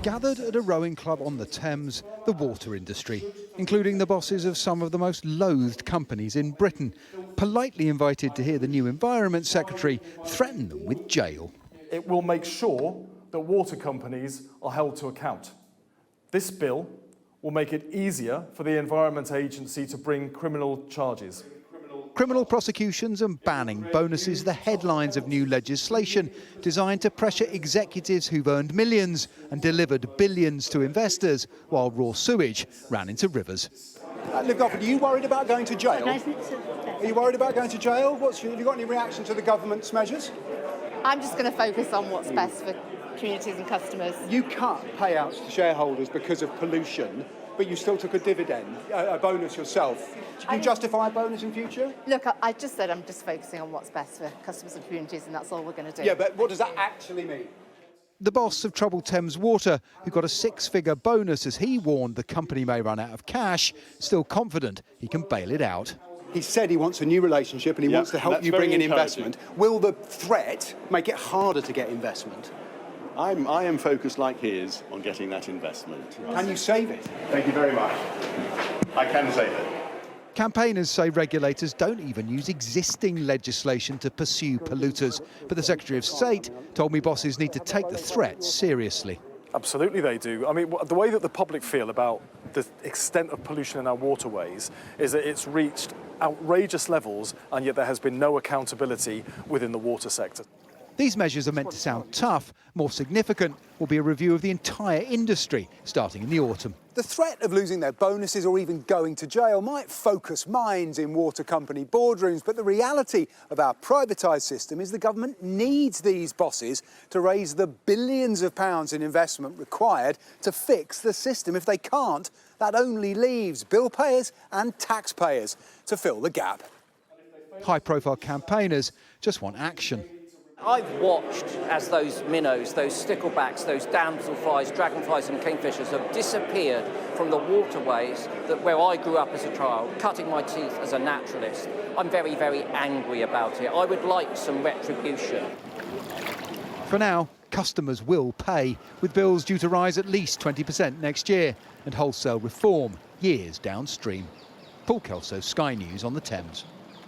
Gathered at a rowing club on the Thames, the water industry, including the bosses of some of the most loathed companies in Britain, politely invited to hear the new Environment Secretary threaten them with jail. It will make sure that water companies are held to account. This bill will make it easier for the Environment Agency to bring criminal charges. Criminal prosecutions and banning bonuses, the headlines of new legislation designed to pressure executives who've earned millions and delivered billions to investors, while raw sewage ran into rivers. Look, are you worried about going to jail? Are you worried about going to jail? Have you got any reaction to the government's measures? I'm just going to focus on what's best for communities and customers. You cut payouts to shareholders because of pollution, but you still took a dividend, a bonus yourself. Do you justify a bonus in future? Look, I just said I'm just focusing on what's best for customers and communities, and that's all we're going to do. Yeah, but what does that actually mean? The boss of troubled Thames Water, who got a six-figure bonus as he warned the company may run out of cash, still confident he can bail it out. He said he wants a new relationship and he wants to help you bring in investment. Will the threat make it harder to get investment? I am focused, like he is, on getting that investment. Can you save it? Thank you very much. I can save it. Campaigners say regulators don't even use existing legislation to pursue polluters. But the Secretary of State told me bosses need to take the threat seriously. Absolutely they do. I mean, the way that the public feel about the extent of pollution in our waterways is that it's reached outrageous levels, and yet there has been no accountability within the water sector. These measures are meant to sound tough. More significant will be a review of the entire industry, starting in the autumn. The threat of losing their bonuses or even going to jail might focus minds in water company boardrooms, but the reality of our privatised system is the government needs these bosses to raise the billions of pounds in investment required to fix the system. If they can't, that only leaves bill payers and taxpayers to fill the gap. High-profile campaigners just want action. I've watched as those minnows, those sticklebacks, those damselflies, dragonflies and kingfishers have disappeared from the waterways where I grew up as a child, cutting my teeth as a naturalist. I'm very, very angry about it. I would like some retribution. For now, customers will pay, with bills due to rise at least 20% next year, and wholesale reform years downstream. Kelso, Sky News on the Thames.